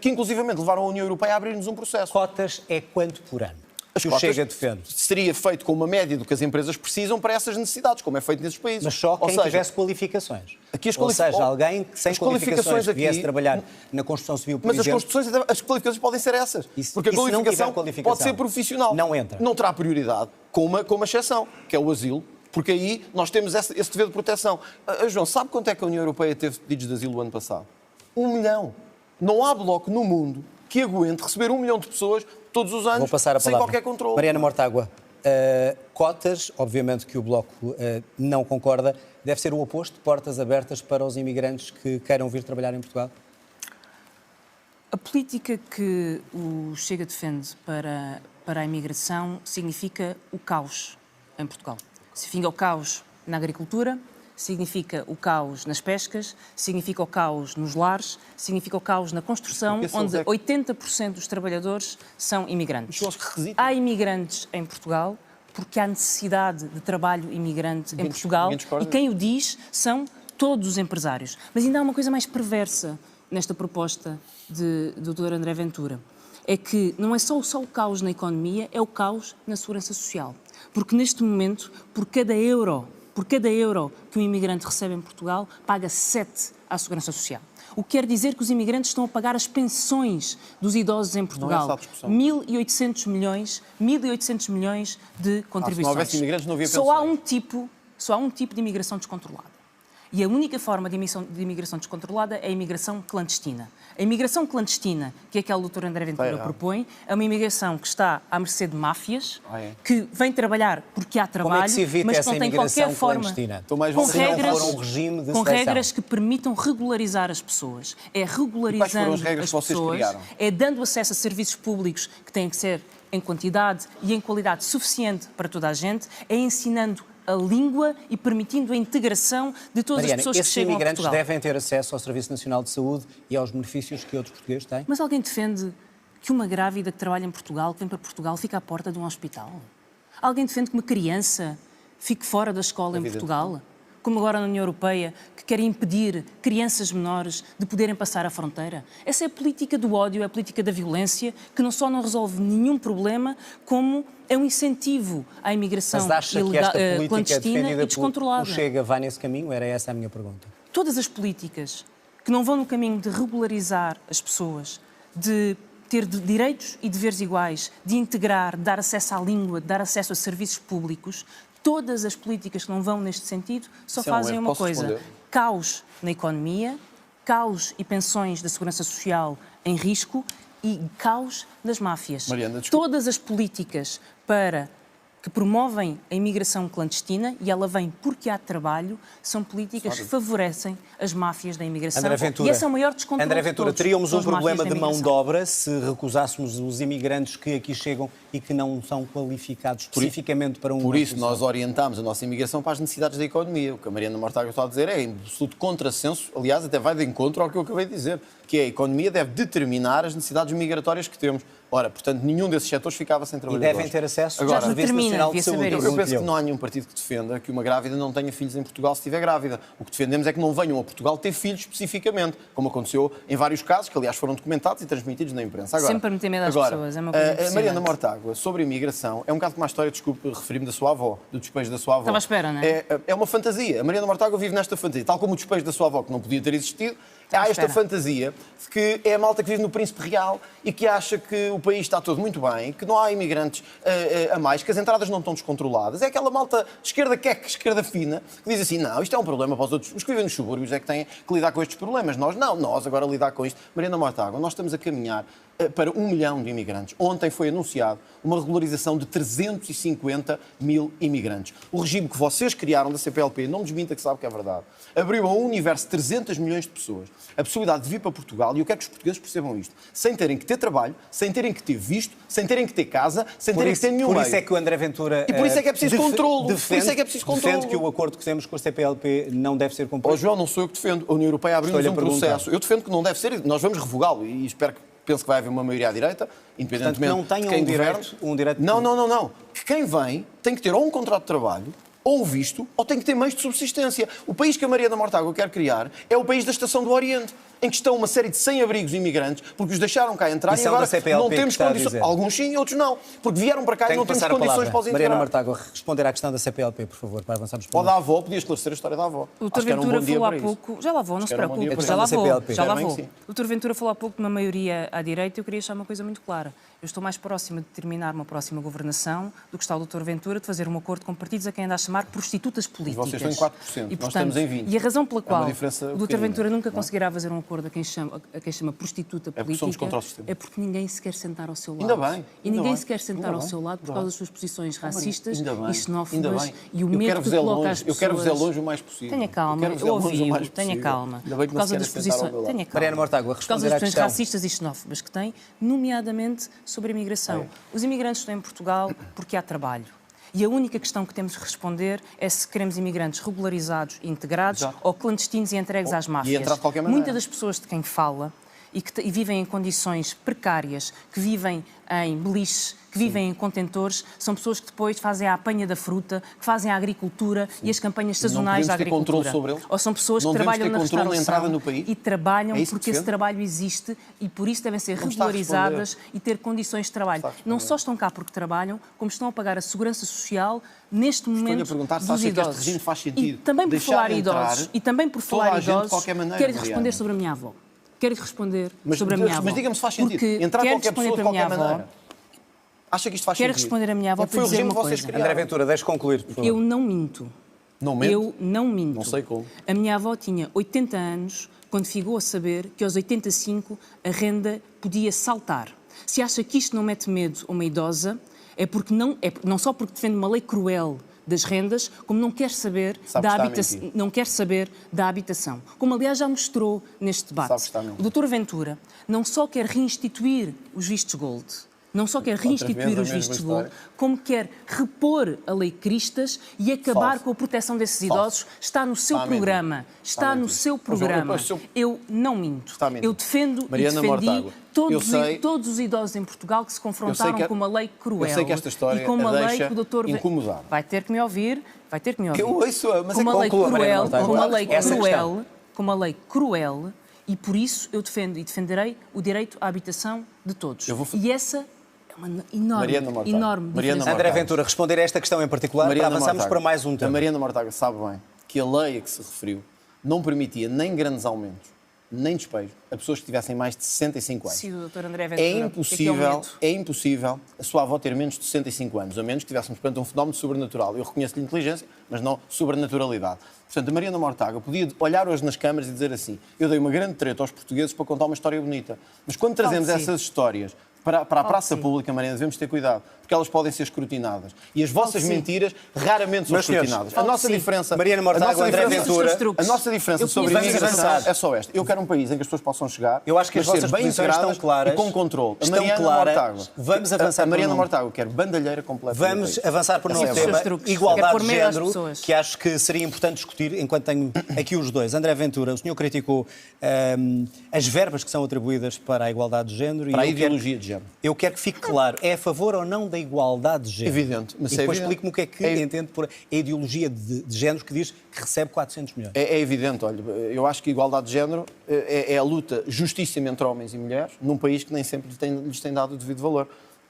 C: que inclusivamente levaram a União Europeia a abrir-nos um processo.
A: Cotas é quanto por ano?
C: As cotas Chega defende. Seria feito com uma média do que as empresas precisam para essas necessidades, como é feito nesses países.
A: Mas só quem tivesse qualificações. Ou seja, alguém sem qualificações que viesse trabalhar na construção civil, por exemplo.
C: Mas as qualificações podem ser essas. Porque a qualificação pode ser profissional.
A: Não entra.
C: Não terá prioridade, com uma exceção, que é o asilo, Porque aí nós temos esse dever de proteção. João, sabe quanto é que a União Europeia teve pedidos de asilo o ano passado? 1 milhão. Não há bloco no mundo que aguente receber 1 milhão de pessoas todos os anos,
A: Vou passar a
C: sem
A: palavra.
C: qualquer controle.
A: Mariana Mortágua, cotas, obviamente que o Bloco não concorda, deve ser o oposto, portas abertas para os imigrantes que queiram vir trabalhar em Portugal?
B: A política que o Chega defende para a imigração significa o caos em Portugal. Significa o caos na agricultura, significa o caos nas pescas, significa o caos nos lares, significa o caos na construção, onde 80% dos trabalhadores são imigrantes. Há imigrantes em Portugal porque há necessidade de trabalho imigrante em Portugal e quem o diz são todos os empresários. Mas ainda há uma coisa mais perversa nesta proposta do Dr. André Ventura. É que não é só o caos na economia, é o caos na segurança social. Porque neste momento, por cada euro que um imigrante recebe em Portugal, paga 7 à segurança social. O que quer dizer que os imigrantes estão a pagar as pensões dos idosos em Portugal. 1.800 milhões de contribuições.
C: Se não houvesse imigrantes, não havia pensões.
B: Só há um tipo de imigração descontrolada. E a única forma de imigração descontrolada é a imigração clandestina. A imigração clandestina, que é aquela que o Dr. André Ventura propõe, é uma imigração que está à mercê de máfias, que vem trabalhar porque há trabalho,
A: Como é que se evita
B: mas
A: essa
B: não tem
A: imigração
B: qualquer forma,
A: clandestina?
B: com regras que permitam regularizar as pessoas. É regularizando as pessoas, é dando acesso a serviços públicos que têm que ser em quantidade e em qualidade suficiente para toda a gente, é ensinando a língua e permitindo a integração de todas as pessoas que chegam a Portugal.
A: Esses imigrantes devem ter acesso ao Serviço Nacional de Saúde e aos benefícios que outros portugueses têm?
B: Mas alguém defende que uma grávida que trabalha em Portugal, que vem para Portugal, fica à porta de um hospital? Alguém defende que uma criança fique fora da escola em Portugal? Como agora na União Europeia, que querem impedir crianças menores de poderem passar a fronteira? Essa é a política do ódio, é a política da violência, que não só não resolve nenhum problema, como é um incentivo à imigração clandestina e descontrolada.
A: O Chega vai nesse caminho? Era essa a minha pergunta.
B: Todas as políticas que não vão no caminho de regularizar as pessoas, de ter direitos e deveres iguais, de integrar, de dar acesso à língua, de dar acesso a serviços públicos, todas as políticas que não vão neste sentido só fazem uma coisa: caos na economia, caos e pensões da segurança social em risco e caos das máfias.
C: Mariana,
B: todas as políticas que promovem a imigração clandestina, e ela vem porque há trabalho, são políticas que favorecem as máfias da imigração.
A: André Ventura,
B: e esse é o maior descontrole
A: André Ventura, teríamos um problema de mão de
B: imigração.
A: obra se recusássemos os imigrantes que aqui chegam e que não são qualificados especificamente para um...
C: Por isso, nós orientamos a nossa imigração para as necessidades da economia. O que a Mariana Mortágua está a dizer é em absoluto contrassenso, aliás, até vai de encontro ao que eu acabei de dizer, que a economia deve determinar as necessidades migratórias que temos. Ora, portanto, nenhum desses setores ficava sem trabalhadores.
A: E devem ter acesso
B: Agora,
A: ao Serviço Nacional de Saúde.
C: Eu penso que não há nenhum partido que defenda que uma grávida não tenha filhos em Portugal se estiver grávida. O que defendemos é que não venham a Portugal ter filhos especificamente, como aconteceu em vários casos, que aliás foram documentados e transmitidos na imprensa. Agora,
B: sempre meter medo às pessoas, é uma coisa impressionante.
C: Mariana Mortágua, sobre a imigração, é um bocado como a história, desculpe, referi-me da sua avó, do despejo da sua avó.
B: Estava à espera, não é?
C: É uma fantasia. A Mariana Mortágua vive nesta fantasia, tal como o despejo da sua avó, que não podia ter existido. Há esta fantasia de que é a malta que vive no Príncipe Real e que acha que o país está todo muito bem, que não há imigrantes a mais, que as entradas não estão descontroladas. É aquela malta de esquerda queque, esquerda fina, que diz assim, não, isto é um problema para os outros. Os que vivem nos subúrbios é que têm que lidar com estes problemas. Nós não, nós agora lidar com isto. Mariana Mortágua, nós estamos a caminhar para 1 milhão de imigrantes. Ontem foi anunciado uma regularização de 350 mil imigrantes. O regime que vocês criaram da CPLP, não desminta que sabe que é verdade, abriu a um universo de 300 milhões de pessoas a possibilidade de vir para Portugal, e eu quero que os portugueses percebam isto, sem terem que ter trabalho, sem terem que ter visto, sem terem que ter casa, sem terem que ter nenhum meio.
A: Por isso é que o André Ventura...
C: E por isso é que é preciso controlo.
A: Defende que o acordo que temos com a CPLP não deve ser cumprido.
C: João, não sou eu que defendo. A União Europeia abriu-nos um processo. Eu defendo que não deve ser, nós vamos revogá-lo e penso que vai haver uma maioria à direita, independentemente
A: não tenham
C: de quem
A: um direito...
C: Não. Que quem vem tem que ter ou um contrato de trabalho, ou um visto, ou tem que ter meios de subsistência. O país que a Mariana Mortágua quer criar é o país da Estação do Oriente. em que estão uma série de sem-abrigos imigrantes, porque os deixaram cá entrar
A: Isso
C: e
A: é o
C: agora
A: da CPLP
C: não
A: que
C: temos
A: está a
C: condições.
A: dizer.
C: Alguns sim, outros não. Porque vieram para cá e
A: Tenho
C: não
A: que
C: temos
A: passar a
C: condições
A: palavra.
C: para os entrar.
A: Mariana Mortágua, responder à questão da CPLP, por favor, para avançarmos para
C: Ou da avó, podia esclarecer a história da avó.
B: O
C: Acho
B: Dr.
C: que era um
B: Ventura
C: bom dia
B: falou há
C: para isso.
B: pouco, já lá vou, não se
C: que era um bom dia
B: preocupe,
C: para
B: já lá
A: isso.
B: vou,
A: CPLP.
B: já lá
C: Também
B: vou.
C: sim.
B: O Dr. Ventura falou há pouco de uma maioria à direita, eu queria deixar uma coisa muito clara. Eu estou mais próxima de terminar uma próxima governação do que está o Dr. Ventura de fazer um acordo com partidos a quem anda a chamar prostitutas políticas.
C: Vocês estão em 4%,
B: E,
C: nós estamos em 20%.
B: E a razão pela
C: É uma
B: qual
C: diferença
B: o Dr.
C: pequenina,
B: Ventura nunca
C: não é?
B: conseguirá fazer um acordo a quem chama prostituta
C: porque
B: política
C: somos contra o sistema.
B: é porque ninguém se quer sentar ao seu lado.
C: Ainda bem,
B: E
C: ainda
B: ninguém
C: bem,
B: se quer sentar
C: ainda
B: ao
C: bem,
B: seu lado por
C: ainda
B: causa
C: bem.
B: das suas posições racistas
C: Ainda bem,
B: e
C: ainda
B: xenófobas
C: bem.
B: e o
C: Eu
B: medo
C: quero
B: que
C: vos é
B: coloca
C: longe,
B: às
C: eu
B: pessoas.
C: quero vos é longe o mais possível.
B: Tenha calma,
C: Eu quero vos é
B: eu
C: longe o
B: ouvi-o,
C: mais
B: tenha
C: possível.
B: calma.
C: Ainda bem que
B: Por
C: não
B: causa
C: se
B: das
C: querem sentar ao
B: posições,
C: meu lado.
B: tenha calma.
A: Mariana Mortágua,
B: Por causa
A: responder
B: das
A: à
B: posições
A: questão.
B: racistas e xenófobas que tem, nomeadamente sobre a imigração. Os imigrantes estão em Portugal porque há trabalho. E a única questão que temos de responder é se queremos imigrantes regularizados, integrados
C: Exato.
B: ou clandestinos e entregues às máfias.
C: entrar de qualquer maneira.
B: Muitas das pessoas de quem fala e vivem em condições precárias, que vivem em beliches, que vivem em contentores, são pessoas que depois fazem a apanha da fruta, que fazem a agricultura e as campanhas sazonais da
C: podemos ter
B: agricultura.
C: controle sobre eles?
B: Ou são pessoas
C: Não
B: que
C: devemos
B: trabalham
C: ter
B: na
C: controle na
B: restauração
C: entrada no país?
B: e trabalham
C: É isso que
B: porque esse
C: defende?
B: trabalho existe e por isso devem ser
C: Não está a
B: regularizadas e ter condições de trabalho.
C: Está a responder.
B: Não só estão cá porque trabalham, como estão a pagar a segurança social neste momento
C: perguntar se
B: dos
C: acha que este
B: idosos.
C: regime faz
B: E
C: sentido.
B: também por
C: Deixar
B: falar
C: entrar
B: idosos, e também por
C: toda a
B: falar
C: gente de
B: idosos,
C: qualquer maneira,
B: quero
C: Mariana.
B: responder sobre a minha avó. Quero responder
C: Mas,
B: sobre a minha avó.
C: mas diga-me se faz sentido.
B: Porque
C: Entrar
B: quero
C: qualquer
B: responder
C: pessoa de
B: para a minha
C: qualquer
B: avó.
C: maneira. Acha que isto faz
B: Quero
C: sentido?
B: responder a minha avó
C: É que
B: para
C: foi o
B: dizer
C: regime
B: uma
C: que vocês
B: coisa.
C: criaram.
A: André Ventura, deixe concluir, por favor.
B: Eu não minto.
C: Não mente?
B: Eu não minto.
C: Não sei como.
B: A minha avó tinha 80 anos quando ficou a saber que aos 85 a renda podia saltar. Se acha que isto não mete medo a uma idosa, é porque não só porque defende uma lei cruel das rendas, como não quer saber
C: Sabe
B: da
C: que está a
B: habitação,
C: mentir.
B: não quer saber da habitação. Como aliás já mostrou neste
C: Sabe
B: debate.
C: que está a mentir.
B: O Dr. Ventura não só quer reinstituir os vistos gold, não só quer reinstituir
C: vez a
B: os
C: mesma
B: vistos
C: história.
B: gold, como quer repor a lei Cristas e acabar
C: Falso.
B: com a proteção desses
C: Falso.
B: idosos. Está no seu
C: Está a mentir.
B: programa.
C: Está a
B: Está no
C: mentir.
B: seu
C: Ó, João,
B: programa.
C: eu-
B: Eu não minto.
C: Está a mentir.
B: Eu defendo
C: Mariana
B: e defendi
C: Mortágua,
B: todos,
C: eu sei-
B: todos os idosos em Portugal que se confrontaram
C: que-
B: com uma lei cruel.
C: eu sei que esta história
B: e com uma
C: a
B: lei
C: deixa
B: que o doutor
C: incomodar.
B: vai ter que me ouvir, vai ter que me ouvir.
C: Eu ouço, mas
B: com
C: é
B: uma
C: que
B: lei
A: conclua, Mariana
B: cruel,
A: Mortágua.
B: com uma lei
A: Essa
B: cruel, com uma lei cruel, e por isso eu defendo e defenderei o direito à habitação de todos.
C: Eu vou-
B: E essa é uma enorme,
C: Mariana Mortágua.
B: enorme
C: Mariana
B: diferença.
A: André
C: Mortágua.
A: Ventura, responder a esta questão em particular, para avançarmos
C: Mortágua.
A: para mais um
C: A
A: tema.
C: Mariana Mortágua sabe bem que a lei a que se referiu não permitia nem grandes aumentos, nem despejo a pessoas que tivessem mais de 65 anos.
B: Sim, o Dr. André
C: É
B: Ventura. o que é o
C: impossível,
B: medo?
C: é impossível a sua avó ter menos de 65 anos, a menos que estivéssemos perante um fenómeno sobrenatural. Eu reconheço-lhe inteligência, mas não sobrenaturalidade. Portanto, a Mariana Mortágua podia olhar hoje nas câmaras e dizer assim: eu dei uma grande treta aos portugueses para contar uma história bonita. Mas quando trazemos
B: Claro que sim.
C: essas histórias para a praça
B: sim.
C: pública, Mariana, devemos ter cuidado, porque elas podem ser escrutinadas. E as vossas
B: sim.
C: mentiras raramente são
A: Meus senhores,
C: escrutinadas. A
B: claro que
C: nossa
B: sim.
C: diferença...
A: Mariana Mortágua,
C: a nossa
A: André
C: diferença-
A: Ventura.
C: A nossa diferença
B: Eu
C: sobre
B: conheço
C: a imigração
A: avançar.
C: é só esta. Eu quero um país em que as pessoas possam chegar,
A: Eu acho que as
C: mas ser
A: vossas
C: bem
A: posições
C: integradas
A: estão claras.
C: e com controle. A
A: Estão
C: Mariana
A: claras.
C: Mortágua.
A: Vamos avançar
C: A Mariana
A: para um-
C: Mortágua quer bandalheira completa.
A: Vamos avançar para um novo
C: Essa é a
A: tema,
B: verdade. Truques.
A: igualdade
B: Quer pôr
A: de
B: medo às
A: género,
B: pessoas.
A: que acho que seria importante discutir enquanto tenho aqui os dois. André Ventura, o senhor criticou as verbas que são atribuídas para a igualdade de género.
C: Para a
A: e eu quero-
C: ideologia de género.
A: Eu quero que fique claro, é a favor ou não da igualdade de género?
C: Evidente, mas
A: e
C: é
A: depois
C: evidente.
A: explique-me o que é que entende por a ideologia de género que diz que recebe 400 milhões.
C: É evidente, olha, eu acho que a igualdade de género é a luta justíssima entre homens e mulheres num país que nem sempre lhes tem dado o devido valor.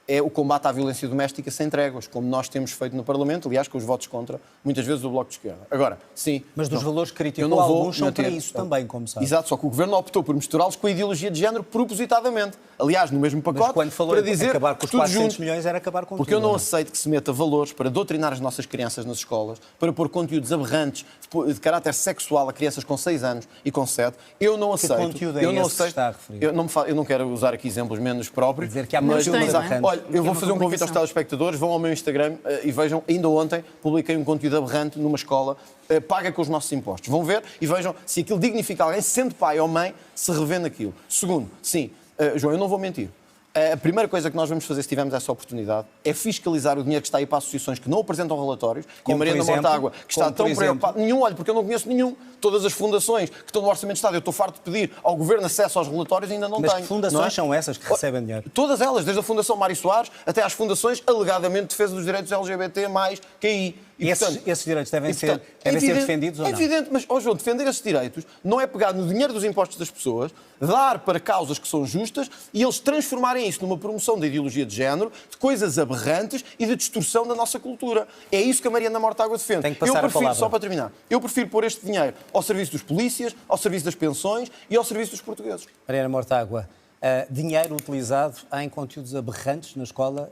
C: É o combate à violência doméstica sem tréguas, como nós temos feito no Parlamento, aliás, com os votos contra, muitas vezes, do Bloco de Esquerda. Agora, sim...
A: Mas dos valores que
C: eu
A: criticou,
C: não vou
A: alguns são
C: manter.
A: para isso também, como sabe.
C: Exato, só que o Governo optou por misturá-los com a ideologia de género propositadamente. Aliás, no mesmo pacote,
A: Mas quando falou
C: para
A: em
C: dizer
A: acabar com os
C: tudo
A: 400
C: junto.
A: milhões, era acabar com
C: Porque eu
A: tudo,
C: não
A: é?
C: aceito que se meta valores para doutrinar as nossas crianças nas escolas, para pôr conteúdos aberrantes de caráter sexual a crianças com 6 anos e com 7. Eu não aceito.
A: conteúdo é
C: eu não
A: esse que está a referir?
C: Eu não quero usar aqui exemplos menos próprios.
A: Dizer que há
C: mas,
A: conteúdos
C: mas,
A: aberrantes.
C: olha, eu
B: Que é
C: vou
B: uma
C: fazer um convite aos
B: publicação.
C: telespectadores, vão ao meu Instagram e vejam, ainda ontem publiquei um conteúdo aberrante numa escola, paga com os nossos impostos. Vão ver e vejam se aquilo dignifica alguém, sendo pai ou mãe, se revê naquilo. Segundo, sim, João, eu não vou mentir. A primeira coisa que nós vamos fazer, se tivermos essa oportunidade, é fiscalizar o dinheiro que está aí para associações que não apresentam relatórios.
A: Como,
C: e a Mariana
A: por exemplo,
C: Mortágua, que está tão preocupada... Nenhum, olha, porque eu não conheço nenhum. Todas as fundações que estão no Orçamento de Estado, eu estou farto de pedir ao Governo acesso aos relatórios e ainda não tenho.
A: Mas que fundações são essas que recebem dinheiro?
C: Todas elas, desde a Fundação Mário Soares até às fundações alegadamente de defesa dos direitos LGBT mais QI.
A: E esses direitos devem ser defendidos ou não?
C: É evidente, mas, João, defender esses direitos não é pegar no dinheiro dos impostos das pessoas, dar para causas que são justas e eles transformarem isso numa promoção da ideologia de género, de coisas aberrantes e de distorção da nossa cultura. É isso que a Mariana Mortágua defende.
A: Tem que passar a palavra.
C: Só para terminar, eu prefiro pôr este dinheiro ao serviço dos polícias, ao serviço das pensões e ao serviço dos portugueses.
A: Mariana Mortágua, dinheiro utilizado em conteúdos aberrantes na escola...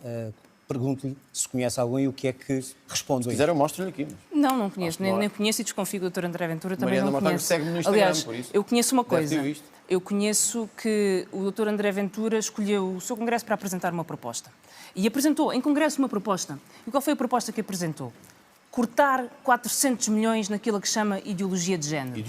A: Pergunto-lhe se conhece algum e o que é que responde.
C: Se quiser, eu mostro-lhe aqui.
B: Não conheço. Nem conheço e desconfio do Dr. André Ventura. Também
C: Mariana
B: não
C: Mortágua
B: conheço.
C: segue-me no Instagram,
B: Aliás,
C: por isso.
B: eu conheço uma coisa.
C: Deve ter visto.
B: Eu conheço que o Dr. André Ventura escolheu o seu congresso para apresentar uma proposta. E apresentou em congresso uma proposta. E qual foi a proposta que apresentou? Cortar 400 milhões naquilo que chama ideologia de género.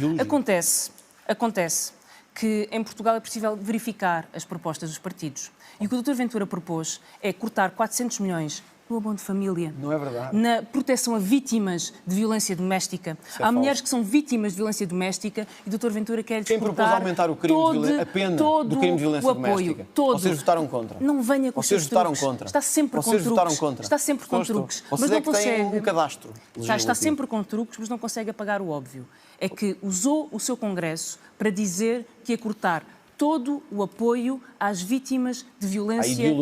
B: Acontece que em Portugal é possível verificar as propostas dos partidos. E o que o Dr. Ventura propôs é cortar 400 milhões no abono de família.
C: Não é verdade.
B: Na proteção a vítimas de violência doméstica. Há mulheres que são vítimas de violência doméstica e o Dr. Ventura quer
C: Quem propôs aumentar o crime a pena do crime de violência doméstica? Vocês votaram contra.
B: Não venha com os seus
C: votaram
B: truques.
C: contra.
B: Está sempre com
C: Vocês
B: truques.
C: votaram contra.
B: Está sempre com truques.
C: Vocês
B: não
C: é que têm um cadastro.
B: Está sempre com truques, mas não consegue apagar o óbvio. É que usou o seu Congresso para dizer que ia cortar todo o apoio às vítimas de violência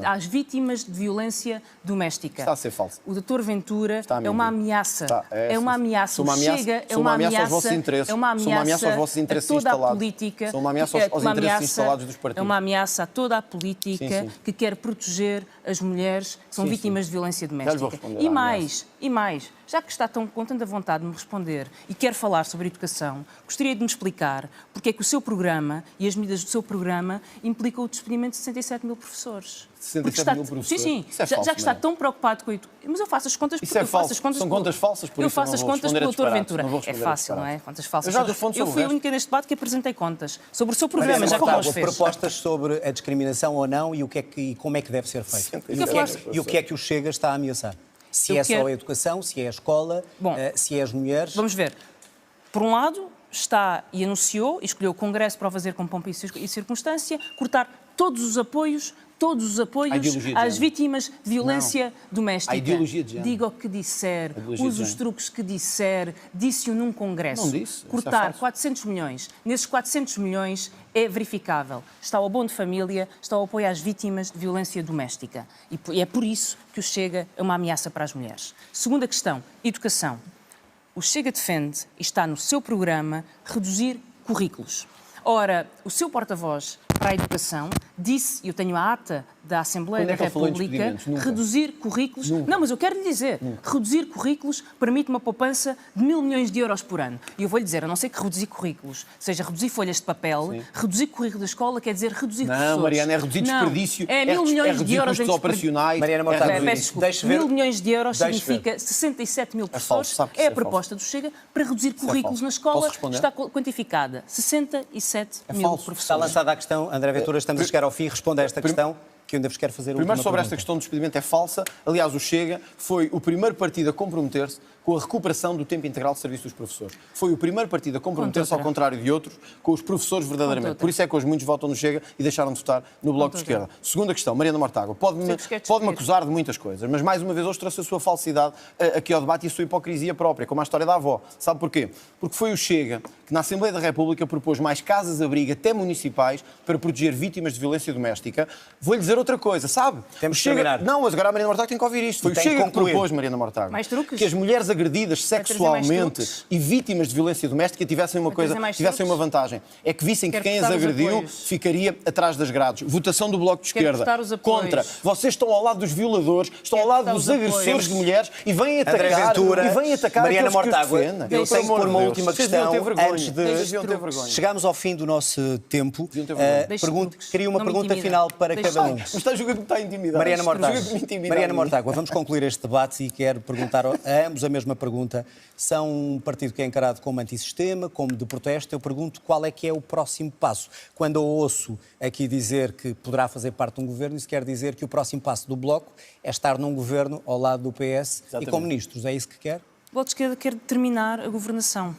B: às vítimas de violência doméstica.
C: Está a ser falso.
B: O Dr. Ventura é uma ameaça. É uma ameaça.
C: Chega é uma ameaça aos vossos interesses.
B: É uma ameaça
C: aos vossos interesses
B: a toda a
C: instalados.
B: política.
C: São uma ameaça aos interesses instalados dos partidos.
B: É uma ameaça a toda a política que quer proteger as mulheres que são vítimas de violência doméstica. E mais, já que está com tanta vontade de me responder e quer falar sobre educação, gostaria de me explicar porque é que o seu programa e as medidas do seu programa implicam o despedimento de 67 mil professores.
C: 67 mil professores?
B: Sim.
C: É falso,
B: já que está tão preocupado com a educação... Mas eu faço as contas...
C: Isso é falso. São contas falsas, por isso
B: eu faço as contas pelo Dr. Ventura. É fácil, não é? Contas falsas. Eu fui a única neste debate que apresentei contas sobre o seu programa, já que não os fez.
A: Propostas sobre a discriminação ou não e como é que deve ser feito. E o que é que o Chega está a ameaçar? Se é só a educação, se é a escola, se é as mulheres...
B: Vamos ver. Por um lado, está e anunciou, e escolheu o Congresso para o fazer com pompa e circunstância, cortar todos os apoios às vítimas de violência doméstica.
C: A ideologia de género.
B: Diga o que disser, use os truques que disser, disse-o num Congresso.
C: Não disse.
B: Cortar 400 milhões. Nesses 400 milhões é verificável. Está o abono de família, está o apoio às vítimas de violência doméstica. E é por isso que o Chega é uma ameaça para as mulheres. Segunda questão, educação. O Chega defende, e está no seu programa, reduzir currículos. Ora, o seu porta-voz para a educação disse, e eu tenho a ata da Assembleia da República, reduzir currículos... Não, mas eu quero lhe dizer, reduzir currículos permite uma poupança de 1.000 milhões de euros por ano. E eu vou lhe dizer, a não ser que reduzir currículos seja reduzir folhas de papel, reduzir currículo da escola quer dizer reduzir professores.
C: Não, Mariana, é reduzir desperdício,
B: é 1.000 milhões de euros
C: custos operacionais...
A: Mariana Mortágua,
B: deixe ver... 1.000 milhões de euros significa 67 mil professores. É a proposta do Chega para reduzir currículos na escola. Está quantificada. 67 mil professores.
A: Está lançada a questão, André Ventura, estamos a chegar ao fim. Responda a esta questão, que eu ainda vos quero fazer uma
C: Primeiro, sobre esta questão do despedimento é falsa. Aliás, o Chega foi o primeiro partido a comprometer-se com a recuperação do tempo integral de serviço dos professores. Foi o primeiro partido a comprometer-se, ao contrário de outros, com os professores verdadeiramente. Por isso é que hoje muitos votam no Chega e deixaram de votar no Bloco de Esquerda. Segunda questão, Mariana Mortágua, pode-me acusar de muitas coisas, mas mais uma vez hoje trouxe a sua falsidade aqui ao debate e a sua hipocrisia própria, como a história da avó. Sabe porquê? Porque foi o Chega que na Assembleia da República propôs mais casas-abrigo, até municipais, para proteger vítimas de violência doméstica. Vou-lhe dizer outra coisa, sabe?
A: Temos que terminar.
C: Não, mas agora a Mariana Mortágua tem que ouvir isto. Foi o Chega que propôs, Mariana Mortágua, que as mulheres agredidas sexualmente e vítimas de violência doméstica tivessem uma vantagem. É que vissem que quem as agrediu ficaria atrás das grades. Votação do Bloco de Esquerda. Contra. Vocês estão ao lado dos violadores, estão ao lado dos agressores de mulheres e vêm atacar.
A: André Ventura,
C: Mariana
A: Mortágua, eu tenho que pôr uma última questão antes de... Chegámos ao fim do nosso tempo. Queria uma pergunta final para cada um.
C: Mas está a jogar que me está a intimidar.
A: Mariana Mortágua, vamos concluir este debate e quero perguntar a ambos a mesma pergunta. São um partido que é encarado como antissistema, como de protesto. Eu pergunto qual é que é o próximo passo. Quando eu ouço aqui dizer que poderá fazer parte de um governo, isso quer dizer que o próximo passo do Bloco é estar num governo ao lado do PS e com ministros. É isso que quer?
B: O Bloco de Esquerda quer determinar a governação.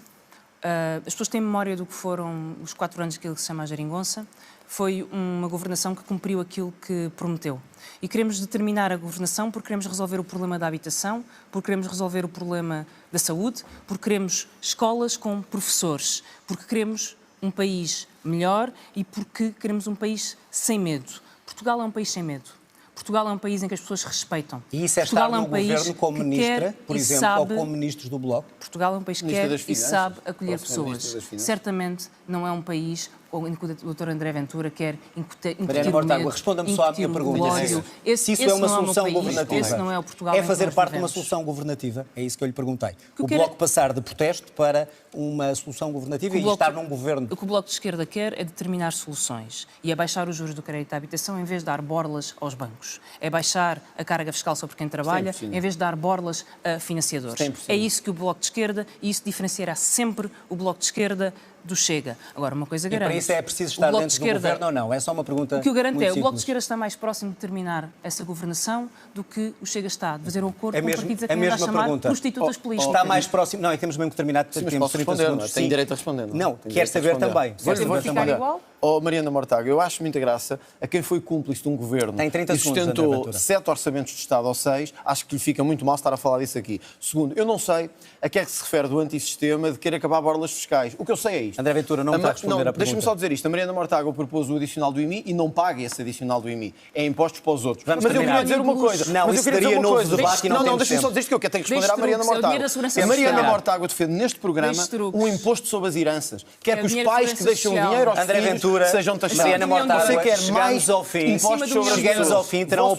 B: As pessoas têm memória do que foram os 4 anos daquilo que se chama a geringonça. Foi uma governação que cumpriu aquilo que prometeu. E queremos determinar a governação porque queremos resolver o problema da habitação, porque queremos resolver o problema da saúde, porque queremos escolas com professores, porque queremos um país melhor e porque queremos um país sem medo. Portugal é um país sem medo. Portugal é um país em que as pessoas respeitam.
A: E isso é estar no governo como ministra, por exemplo, ou como ministros do Bloco?
B: Portugal é um país que quer e sabe acolher pessoas. Certamente não é um país em que o Dr. André Ventura quer incutir
A: Mariana Mortágua, responda-me só à minha pergunta. Se isso é uma solução governativa,
B: esse não é o Portugal
A: é fazer parte de uma solução governativa? É isso que eu lhe perguntei. O Bloco passar de protesto para uma solução governativa e estar num governo...
B: O que o Bloco de Esquerda quer é determinar soluções e é baixar os juros do crédito à habitação em vez de dar borlas aos bancos. É baixar a carga fiscal sobre quem trabalha em vez de dar borlas a financiadores. 100%. É isso que o Bloco de Esquerda, e isso diferenciará sempre o Bloco de Esquerda do Chega. Agora, uma coisa garanto...
A: E para isso é preciso estar dentro do governo ou não? É só uma pergunta.
B: O que eu garanto é o Bloco de Esquerda está mais próximo de terminar essa governação do que o Chega está, de fazer um acordo com partidos a quem anda a chamar prostitutas políticas.
A: Está mais próximo... Não, é que temos mesmo que terminar. Temos 30 segundos.
C: Tem direito a responder.
A: Não, quer saber também.
B: Vou ficar igual?
C: Mariana Mortágua, eu acho muita graça a quem foi cúmplice de um governo e sustentou 7 orçamentos de Estado ou 6, acho que lhe fica muito mal estar a falar disso aqui. Segundo, eu não sei a que é que se refere do antissistema de querer acabar borlas fiscais. O que eu sei é isto.
A: André Ventura não está a responder à pergunta.
C: Deixa-me só dizer isto. A Mariana Mortágua propôs o adicional do IMI e não paga esse adicional do IMI. É impostos para os outros. Mas eu queria dizer uma coisa.
A: Não, isso daria novo debate e não temos
C: deixa-me só dizer isto que eu quero ter que responder à Mariana Mortágua. A Mariana Mortágua defende neste programa um imposto sobre as heranças. Quer que os pais que deixam dinheiro aos filhos sejam taxados.
A: Mariana Mortágua, chegamos ao fim, terão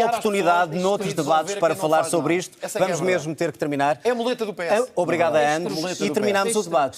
A: oportunidade noutros debates para falar sobre isto. Vamos mesmo ter que terminar.
C: É a muleta do PS.
A: Obrigado a ambos e terminamos o debate.